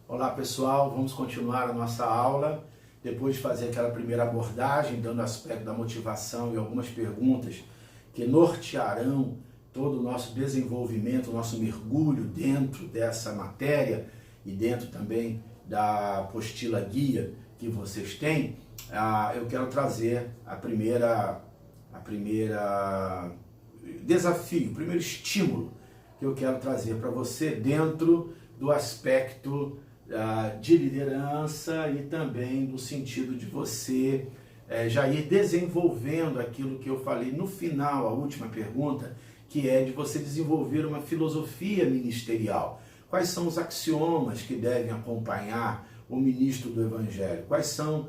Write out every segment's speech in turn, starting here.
Olá pessoal, vamos continuar a nossa aula. Depois de fazer aquela primeira abordagem, dando aspecto da motivação e algumas perguntas que nortearão todo o nosso desenvolvimento, o nosso mergulho dentro dessa matéria e dentro também da apostila guia que vocês têm, eu quero trazer a primeira desafio, o primeiro estímulo que eu quero trazer para você dentro do aspecto de liderança e também no sentido de você já ir desenvolvendo aquilo que eu falei no final, a última pergunta, que é de você desenvolver uma filosofia ministerial. Quais são os axiomas que devem acompanhar o ministro do Evangelho? Quais são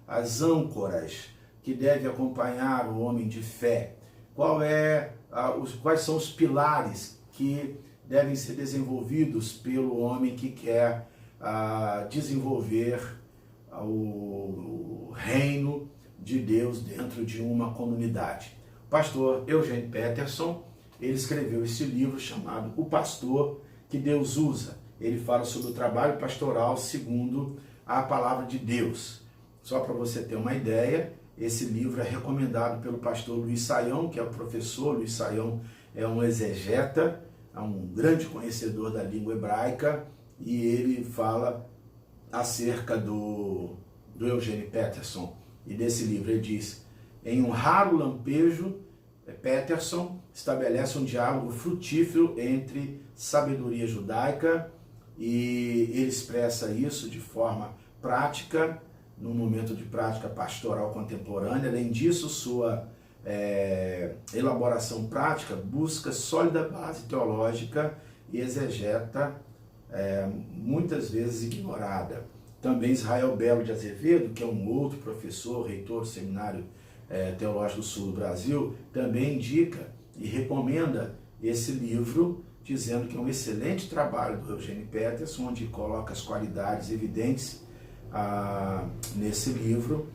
as âncoras que devem acompanhar o homem de fé? Quais são os pilares que devem ser desenvolvidos pelo homem que quer desenvolver o reino de Deus dentro de uma comunidade? O pastor Eugene Peterson, ele escreveu esse livro chamado O Pastor que Deus Usa. Ele fala sobre o trabalho pastoral segundo a palavra de Deus. Só para você ter uma ideia, esse livro é recomendado pelo pastor Luiz Saião, que é o professor. Luiz Saião é um exegeta, é um grande conhecedor da língua hebraica, e ele fala acerca do Eugene Peterson. E desse livro ele diz: em um raro lampejo, Peterson estabelece um diálogo frutífero entre sabedoria judaica, e ele expressa isso de forma prática, num momento de prática pastoral contemporânea. Além disso, sua elaboração prática busca sólida base teológica e exegeta muitas vezes ignorada. Também Israel Belo de Azevedo, que é um outro professor, reitor do Seminário Teológico do Sul do Brasil, também indica e recomenda esse livro, dizendo que é um excelente trabalho do Eugene Peterson, onde coloca as qualidades evidentes nesse livro,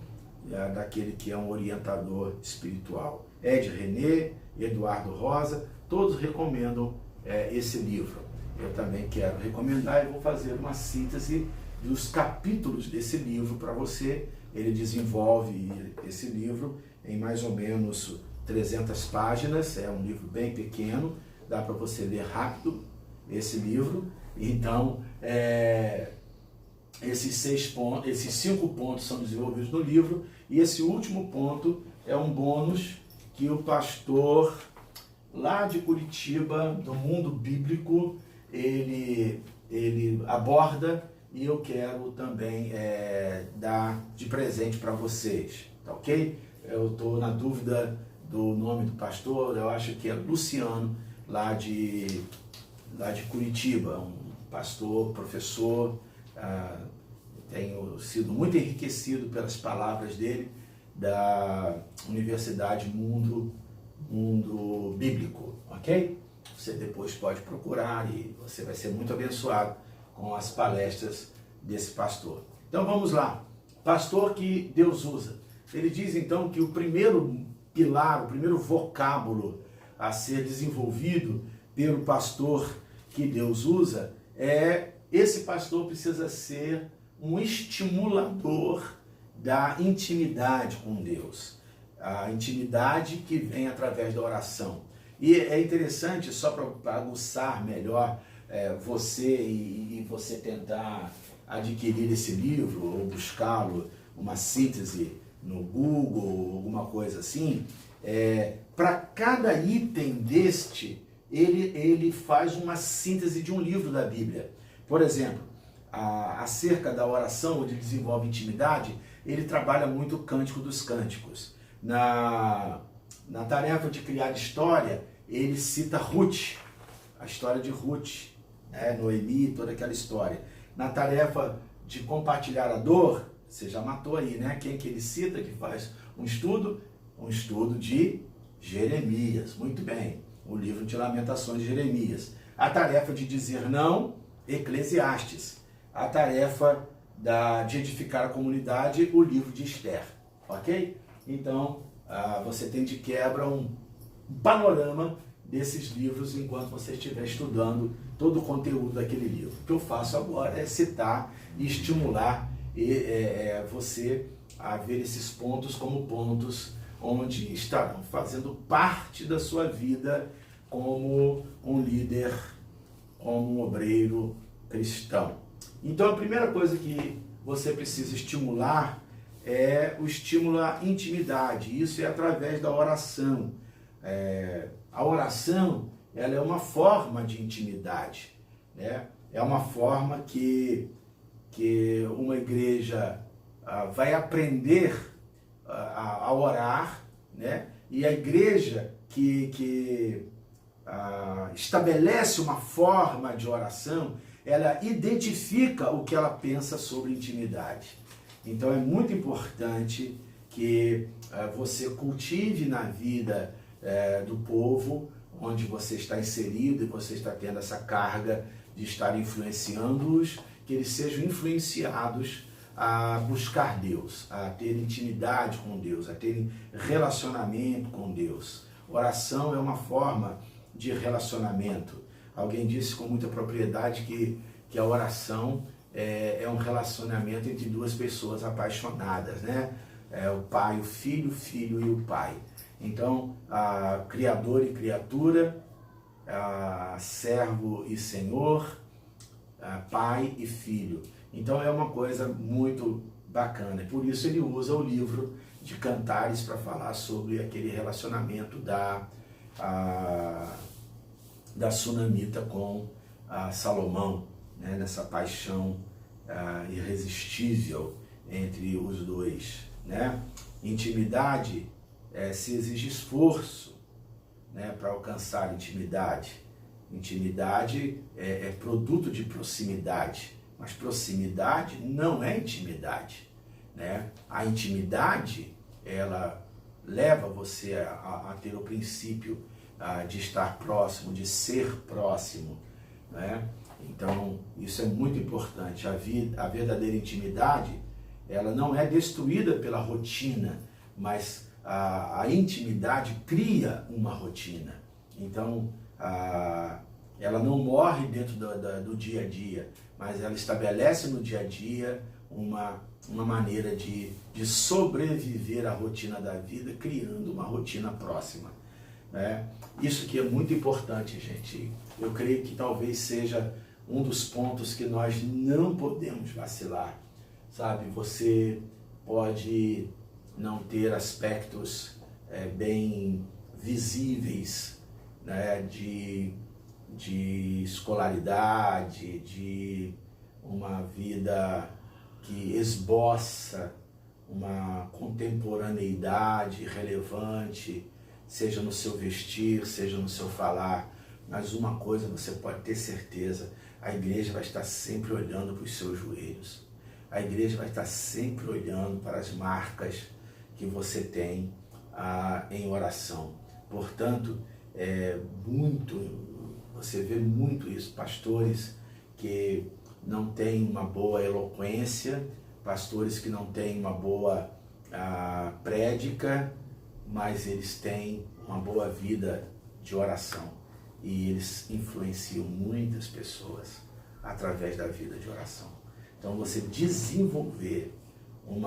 daquele que é um orientador espiritual. Ed René, Eduardo Rosa, todos recomendam esse livro. Eu também quero recomendar e vou fazer uma síntese dos capítulos desse livro para você. Ele desenvolve esse livro em mais ou menos 300 páginas, é um livro bem pequeno, dá para você ler rápido esse livro. Então, esses 5 pontos são desenvolvidos no livro, e esse último ponto é um bônus que o pastor lá de Curitiba, do Mundo Bíblico, ele aborda, e eu quero também dar de presente para vocês, tá ok? Eu estou na dúvida do nome do pastor, eu acho que é Luciano, lá de Curitiba, um pastor, professor. Tenho sido muito enriquecido pelas palavras dele, da Universidade Mundo Bíblico, ok? Você depois pode procurar e você vai ser muito abençoado com as palestras desse pastor. Então vamos lá. Pastor que Deus usa. Ele diz então que o primeiro pilar, o primeiro vocábulo a ser desenvolvido pelo pastor que Deus usa esse pastor precisa ser um estimulador da intimidade com Deus. A intimidade que vem através da oração. E é interessante, só para aguçar melhor você e você tentar adquirir esse livro ou buscá-lo, uma síntese no Google, alguma coisa assim, para cada item deste, ele faz uma síntese de um livro da Bíblia. Por exemplo, acerca da oração, onde desenvolve intimidade, ele trabalha muito o Cântico dos Cânticos. Na tarefa de criar história, ele cita Ruth, a história de Ruth, Noemi, toda aquela história. Na tarefa de compartilhar a dor, você já matou aí, né? Quem que ele cita, que faz um estudo? Um estudo de Jeremias, muito bem, o livro de Lamentações de Jeremias. A tarefa de dizer não, Eclesiastes. A tarefa de edificar a comunidade, o livro de Esther, ok? Então, você tem de quebra um panorama desses livros enquanto você estiver estudando todo o conteúdo daquele livro. O que eu faço agora é citar e estimular você a ver esses pontos como pontos onde estarão fazendo parte da sua vida como um líder, como um obreiro cristão. Então a primeira coisa que você precisa estimular é o estímulo à intimidade. Isso é através da oração. A oração, ela é uma forma de intimidade, né? É uma forma que uma igreja vai aprender a orar, né? E a igreja que estabelece uma forma de oração, ela identifica o que ela pensa sobre intimidade. Então é muito importante que você cultive na vida do povo onde você está inserido e você está tendo essa carga de estar influenciando-os, que eles sejam influenciados a buscar Deus, a ter intimidade com Deus, a ter relacionamento com Deus. Oração é uma forma de relacionamento. Alguém disse com muita propriedade que a oração é um relacionamento entre duas pessoas apaixonadas, né? O pai, o filho e o pai. Então, criador e criatura, servo e senhor, pai e filho. Então é uma coisa muito bacana. Por isso ele usa o livro de Cantares para falar sobre aquele relacionamento da Sunamita com Salomão, né? Nessa paixão irresistível entre os dois, né? Intimidade se exige esforço, né, para alcançar intimidade. Intimidade é produto de proximidade, mas proximidade não é intimidade, né? A intimidade, ela leva você a ter o princípio de estar próximo, de ser próximo, né? Então, isso é muito importante. A verdadeira intimidade, ela não é destruída pela rotina, mas a intimidade cria uma rotina. Então, ela não morre dentro do dia a dia, mas ela estabelece no dia a dia uma maneira de sobreviver à rotina da vida, criando uma rotina próxima, né? Isso que é muito importante, gente. Eu creio que talvez seja um dos pontos que nós não podemos vacilar, sabe? Você pode não ter aspectos bem visíveis, né, de escolaridade, de uma vida que esboça uma contemporaneidade relevante, seja no seu vestir, seja no seu falar. Mas uma coisa você pode ter certeza: a igreja vai estar sempre olhando para os seus joelhos. A igreja vai estar sempre olhando para as marcas que você tem em oração. Portanto, você vê muito isso, pastores que não têm uma boa eloquência, pastores que não têm uma boa prédica, mas eles têm uma boa vida de oração. E eles influenciam muitas pessoas através da vida de oração. Então, você desenvolver um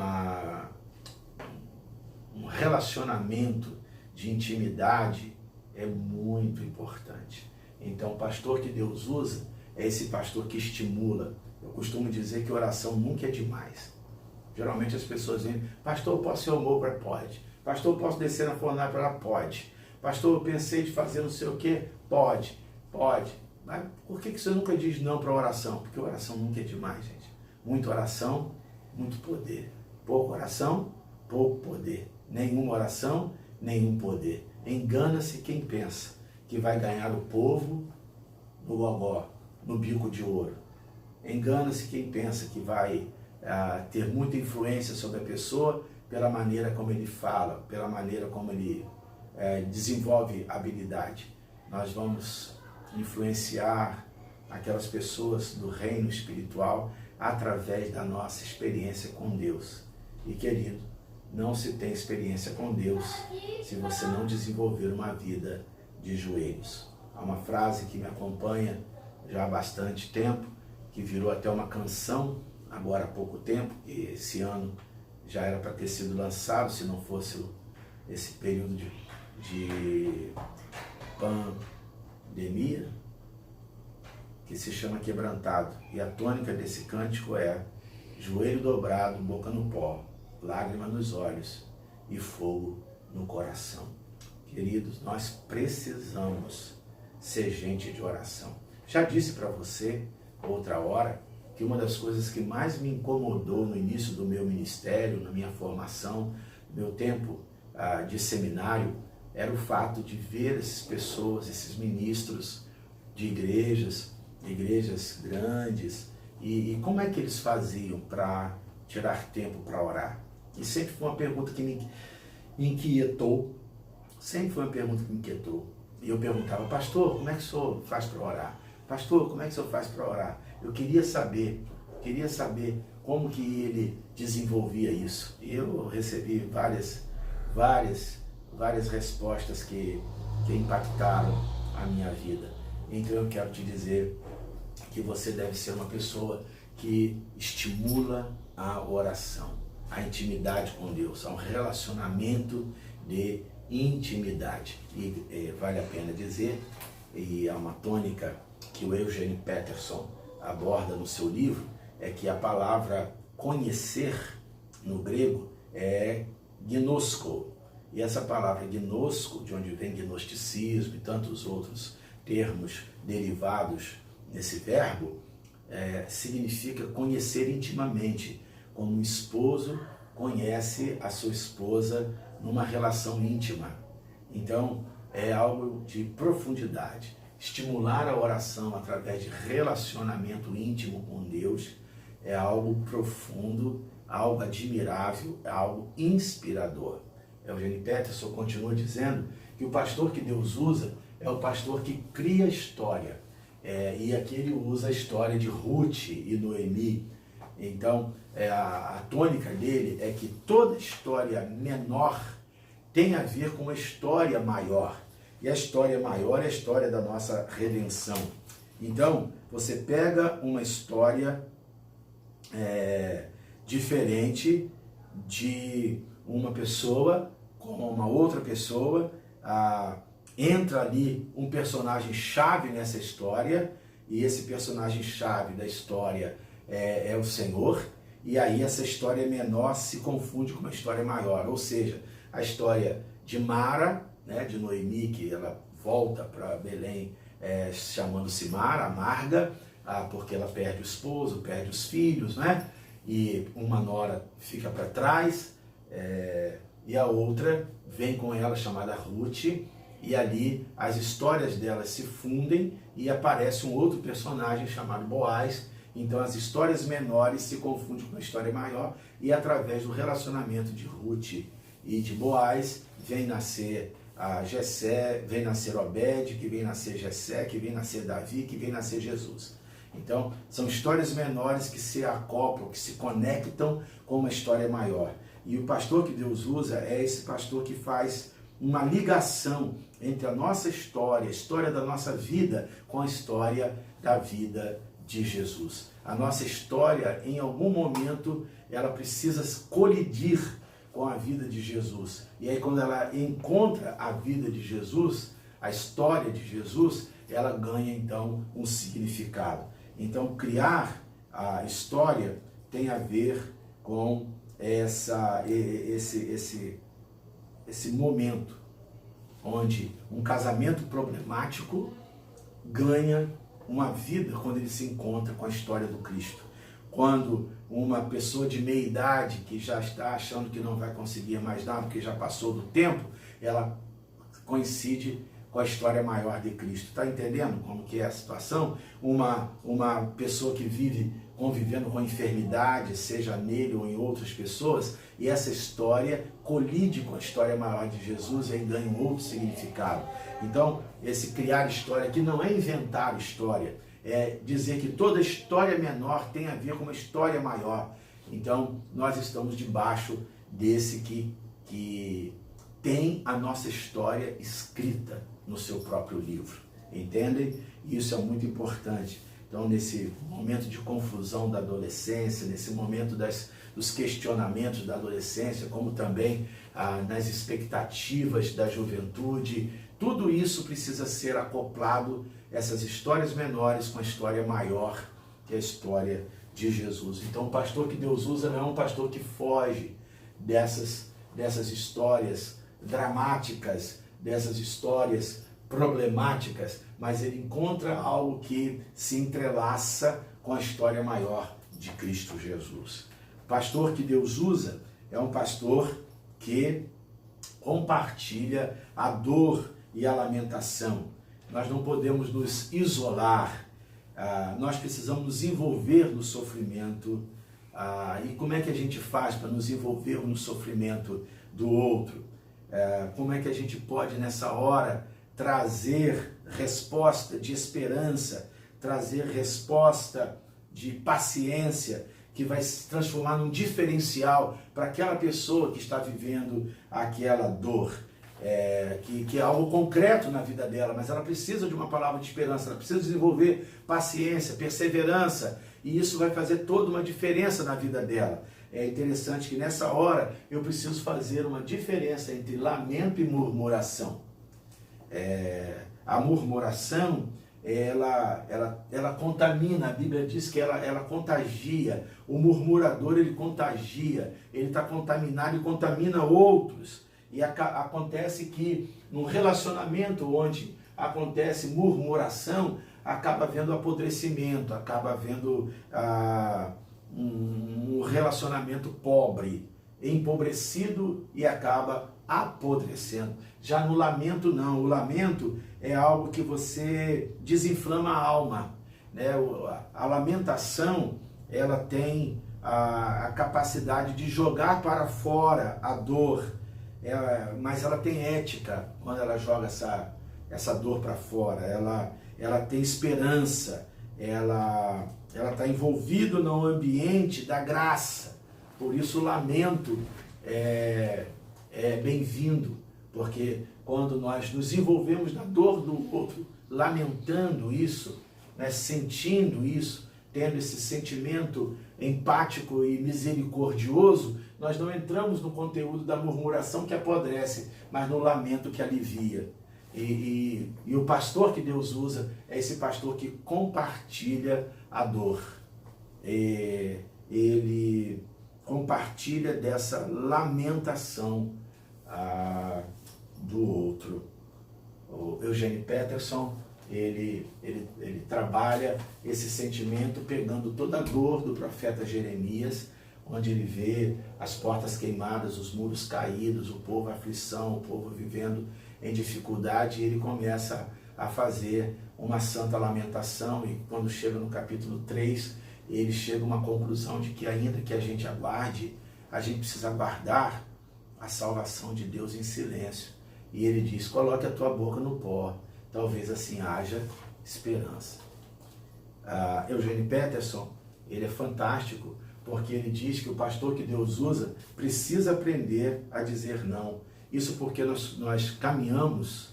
relacionamento de intimidade é muito importante. Então, o pastor que Deus usa é esse pastor que estimula. Eu costumo dizer que oração nunca é demais. Geralmente as pessoas dizem: pastor, eu posso ir ao Mobra? Pode. Pastor, eu posso descer na fornalha para lá? Pode. Pastor, eu pensei de fazer não sei o quê? Pode. Pode. Mas por que você nunca diz não para a oração? Porque oração nunca é demais, gente. Muita oração, muito poder. Pouca oração, pouco poder. Nenhuma oração, nenhum poder. Engana-se quem pensa que vai ganhar o povo no gogó, no bico de ouro. Engana-se quem pensa que vai ter muita influência sobre a pessoa pela maneira como ele fala, pela maneira como ele desenvolve habilidade. Nós vamos influenciar aquelas pessoas do reino espiritual através da nossa experiência com Deus. E, querido, não se tem experiência com Deus se você não desenvolver uma vida de joelhos. Há uma frase que me acompanha já há bastante tempo, que virou até uma canção agora há pouco tempo, e esse ano já era para ter sido lançado, se não fosse esse período de pandemia, que se chama Quebrantado. E a tônica desse cântico é: joelho dobrado, boca no pó, lágrima nos olhos e fogo no coração. Queridos, nós precisamos ser gente de oração. Já disse para você outra hora que uma das coisas que mais me incomodou no início do meu ministério, na minha formação, no meu tempo de seminário, era o fato de ver essas pessoas, esses ministros de igrejas grandes, e como é que eles faziam para tirar tempo para orar? E sempre foi uma pergunta que me inquietou, E eu perguntava: pastor, como é que o senhor faz para orar? Pastor, como é que o senhor faz para orar? Eu queria saber como que ele desenvolvia isso. E eu recebi várias respostas que impactaram a minha vida. Então eu quero te dizer que você deve ser uma pessoa que estimula a oração, a intimidade com Deus, a um relacionamento de intimidade. E vale a pena dizer, e há uma tônica que o Eugene Peterson aborda no seu livro, é que a palavra conhecer no grego é gnosko. E essa palavra gnosko, de onde vem gnosticismo e tantos outros termos derivados nesse verbo, significa conhecer intimamente, como um esposo conhece a sua esposa numa relação íntima. Então, é algo de profundidade. Estimular a oração através de relacionamento íntimo com Deus é algo profundo, algo admirável, algo inspirador. Eugene Peterson continua dizendo que o pastor que Deus usa é o pastor que cria história. E aqui ele usa a história de Ruth e Noemi. Então, a tônica dele é que toda história menor tem a ver com uma história maior. E a história maior é a história da nossa redenção. Então, você pega uma história diferente de uma pessoa com uma outra pessoa, entra ali um personagem-chave nessa história, e esse personagem-chave da história é o Senhor, e aí essa história menor se confunde com uma história maior. Ou seja, a história de Mara, né, de Noemi, que ela volta para Belém chamando-se Mara, amarga, porque ela perde o esposo, perde os filhos, né? E uma nora fica para trás, e a outra vem com ela, chamada Ruth, e ali as histórias delas se fundem e aparece um outro personagem chamado Boaz. Então as histórias menores se confundem com a história maior, e através do relacionamento de Ruth e de Boaz vem nascer Jessé, vem nascer Obed, que vem nascer Jessé, que vem nascer Davi, que vem nascer Jesus. Então são histórias menores que se acoplam, que se conectam com uma história maior. E o pastor que Deus usa é esse pastor que faz uma ligação entre a nossa história, a história da nossa vida, com a história da vida de Jesus. A nossa história, em algum momento, ela precisa colidir com a vida de Jesus. E aí, quando ela encontra a vida de Jesus, a história de Jesus, ela ganha, então, um significado. Então, criar a história tem a ver com esse momento onde um casamento problemático ganha uma vida quando ele se encontra com a história do Cristo. Quando uma pessoa de meia idade que já está achando que não vai conseguir mais nada, porque já passou do tempo, ela coincide com a história maior de Cristo. Está entendendo como que é a situação? Uma pessoa que vive convivendo com enfermidade, seja nele ou em outras pessoas, e essa história colide com a história maior de Jesus e aí ganha um outro significado. Então, esse criar história aqui não é inventar história, é dizer que toda história menor tem a ver com uma história maior. Então, nós estamos debaixo desse que tem a nossa história escrita no seu próprio livro. Entendem? Isso é muito importante. Então, nesse momento de confusão da adolescência, nesse momento dos questionamentos da adolescência, como também nas expectativas da juventude, tudo isso precisa ser acoplado, essas histórias menores com a história maior, que é a história de Jesus. Então, o pastor que Deus usa não é um pastor que foge dessas histórias dramáticas, dessas histórias problemáticas, mas ele encontra algo que se entrelaça com a história maior de Cristo Jesus. O pastor que Deus usa é um pastor que compartilha a dor e a lamentação. Nós não podemos nos isolar, nós precisamos nos envolver no sofrimento. E como é que a gente faz para nos envolver no sofrimento do outro? Como é que a gente pode nessa hora trazer resposta de esperança, trazer resposta de paciência, que vai se transformar num diferencial para aquela pessoa que está vivendo aquela dor, que é algo concreto na vida dela, mas ela precisa de uma palavra de esperança, ela precisa desenvolver paciência, perseverança, e isso vai fazer toda uma diferença na vida dela. É interessante que nessa hora eu preciso fazer uma diferença entre lamento e murmuração. A murmuração, ela contamina, a Bíblia diz que ela contagia, o murmurador ele contagia, ele está contaminado e contamina outros, e acontece que num relacionamento onde acontece murmuração, acaba havendo apodrecimento, acaba havendo um relacionamento pobre, empobrecido e acaba apodrecendo. Já no lamento não, o lamento é algo que você desinflama a alma, né? A lamentação, ela tem a capacidade de jogar para fora a dor, mas ela tem ética quando ela joga essa dor para fora, ela tem esperança, ela está envolvida no ambiente da graça. Por isso o lamento é bem-vindo, porque quando nós nos envolvemos na dor do outro, lamentando isso, né, sentindo isso, tendo esse sentimento empático e misericordioso, nós não entramos no conteúdo da murmuração que apodrece, mas no lamento que alivia. E o pastor que Deus usa é esse pastor que compartilha a dor. Ele compartilha dessa lamentação do outro. O Eugene Peterson, ele trabalha esse sentimento pegando toda a dor do profeta Jeremias, onde ele vê as portas queimadas, os muros caídos, o povo em aflição, o povo vivendo em dificuldade, e ele começa a fazer uma santa lamentação, e quando chega no capítulo 3, ele chega a uma conclusão de que ainda que a gente aguarde, a gente precisa aguardar a salvação de Deus em silêncio. E ele diz, coloque a tua boca no pó, talvez assim haja esperança. Eugene Peterson, ele é fantástico, porque ele diz que o pastor que Deus usa precisa aprender a dizer não. Isso porque nós caminhamos,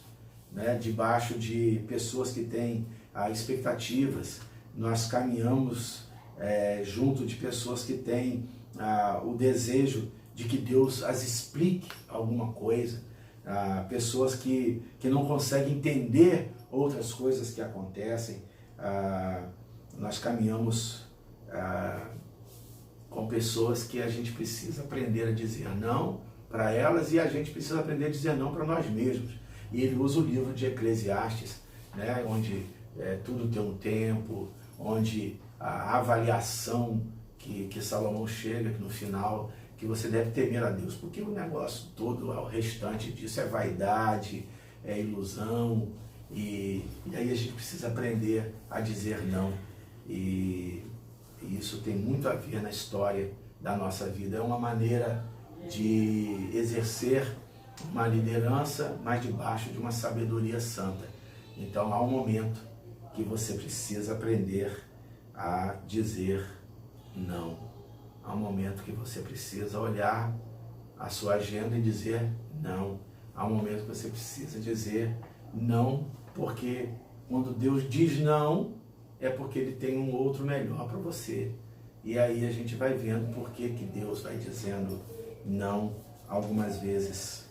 né, debaixo de pessoas que têm expectativas, nós caminhamos junto de pessoas que têm o desejo de que Deus as explique alguma coisa, pessoas que não conseguem entender outras coisas que acontecem. Nós caminhamos com pessoas que a gente precisa aprender a dizer não para elas, e a gente precisa aprender a dizer não para nós mesmos. E ele usa o livro de Eclesiastes, né, onde tudo tem um tempo, onde a avaliação que Salomão chega, que no final, que você deve temer a Deus, porque o negócio todo, o restante disso é vaidade, é ilusão, e aí a gente precisa aprender a dizer não. E isso tem muito a ver na história da nossa vida. É uma maneira de exercer uma liderança, mas debaixo de uma sabedoria santa. Então há um momento que você precisa aprender a dizer não. Há um momento que você precisa olhar a sua agenda e dizer não. Há um momento que você precisa dizer não, porque quando Deus diz não, é porque Ele tem um outro melhor para você. E aí a gente vai vendo por que Deus vai dizendo não algumas vezes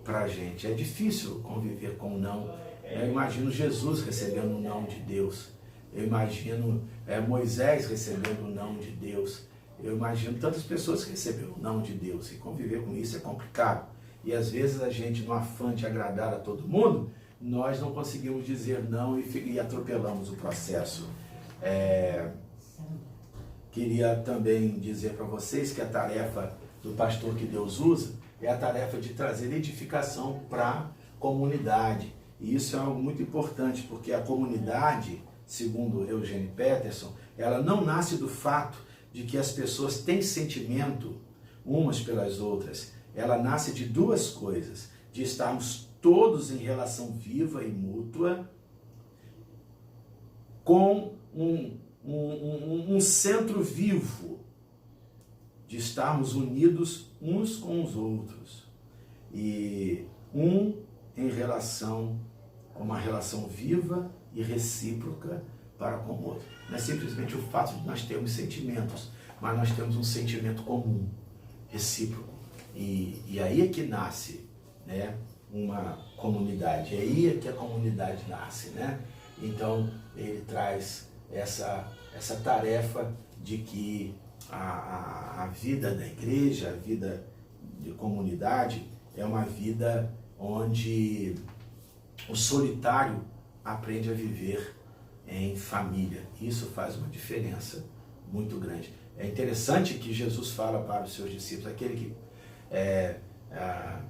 para a gente. É difícil conviver com o não. Eu imagino Jesus recebendo o não de Deus. Eu imagino Moisés recebendo o não de Deus. Eu imagino tantas pessoas que receberam o não de Deus. E conviver com isso é complicado. E às vezes a gente, no afã de agradar a todo mundo, nós não conseguimos dizer não e atropelamos o processo. Queria também dizer para vocês que a tarefa do pastor que Deus usa é a tarefa de trazer edificação para a comunidade. E isso é algo muito importante, porque a comunidade, segundo Eugene Peterson, ela não nasce do fato de que as pessoas têm sentimento umas pelas outras. Ela nasce de duas coisas: de estarmos todos em relação viva e mútua, com um centro vivo, de estarmos unidos uns com os outros, e em relação, uma relação viva e recíproca para com o outro. Não é simplesmente o fato de nós termos sentimentos, mas nós temos um sentimento comum, recíproco. E aí é que nasce, né, uma comunidade, é aí que a comunidade nasce, né? Então ele traz essa tarefa de que a vida da igreja, a vida de comunidade, é uma vida onde o solitário aprende a viver em família. Isso faz uma diferença muito grande. É interessante que Jesus fala para os seus discípulos: aquele que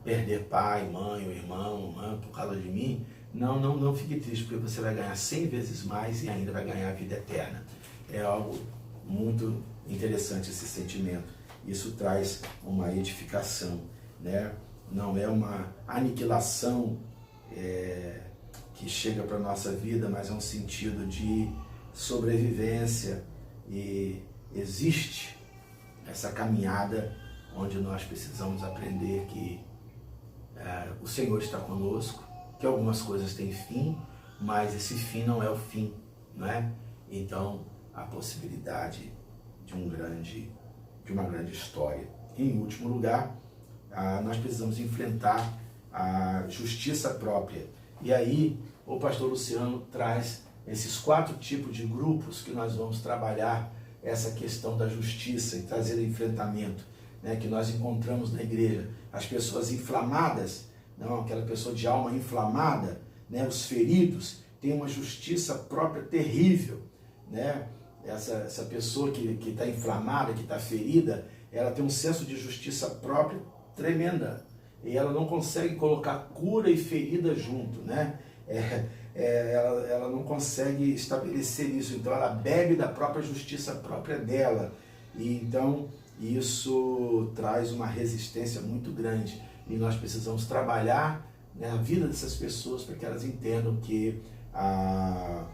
perder pai, mãe, ou irmão, irmã, por causa de mim, não fique triste, porque você vai ganhar 100 vezes mais e ainda vai ganhar a vida eterna. É algo muito interessante esse sentimento. Isso traz uma edificação, né? Não é uma aniquilação que chega para a nossa vida, mas é um sentido de sobrevivência. E existe essa caminhada onde nós precisamos aprender que o Senhor está conosco, que algumas coisas têm fim, mas esse fim não é o fim, não é? Então, a possibilidade de uma grande história. Em último lugar, nós precisamos enfrentar a justiça própria. E aí, o pastor Luciano traz esses 4 tipos de grupos que nós vamos trabalhar essa questão da justiça e trazer enfrentamento, né, que nós encontramos na igreja. As pessoas inflamadas, não, aquela pessoa de alma inflamada, né, os feridos, têm uma justiça própria terrível, né? Essa pessoa que está inflamada, que está ferida, ela tem um senso de justiça própria tremenda. E ela não consegue colocar cura e ferida junto, né? Ela não consegue estabelecer isso. Então ela bebe da própria justiça própria dela. E então isso traz uma resistência muito grande. E nós precisamos trabalhar, né, a vida dessas pessoas para que elas entendam que há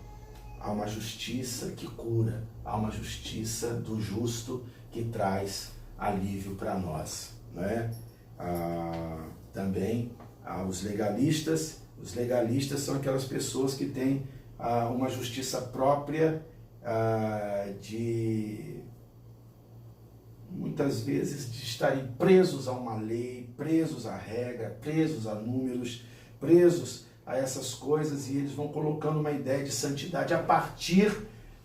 uma justiça que cura, há uma justiça do justo que traz alívio para nós, né? Também os legalistas. Os legalistas são aquelas pessoas que têm uma justiça própria, de muitas vezes de estarem presos a uma lei, presos à regra, presos a números, presos a essas coisas, e eles vão colocando uma ideia de santidade a partir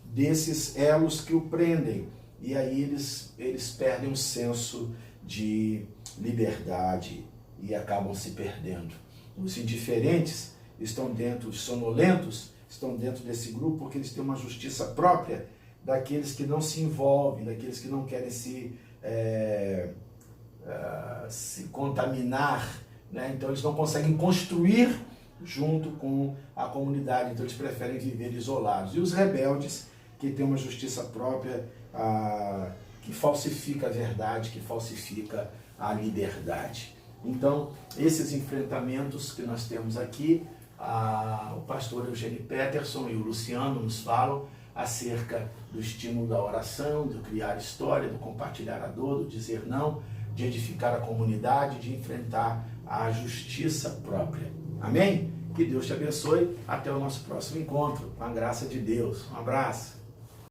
desses elos que o prendem. E aí eles perdem um senso de liberdade e acabam se perdendo. Os indiferentes estão dentro, os sonolentos estão dentro desse grupo porque eles têm uma justiça própria daqueles que não se envolvem, daqueles que não querem se contaminar, né? Então eles não conseguem construir junto com a comunidade, então eles preferem viver isolados. E os rebeldes, que têm uma justiça própria, que falsifica a verdade, que falsifica a liberdade. Então, esses enfrentamentos que nós temos aqui, o pastor Eugene Peterson e o Luciano nos falam acerca do estímulo da oração, do criar história, do compartilhar a dor, do dizer não, de edificar a comunidade, de enfrentar a justiça própria. Amém? Que Deus te abençoe. Até o nosso próximo encontro. Com a graça de Deus. Um abraço.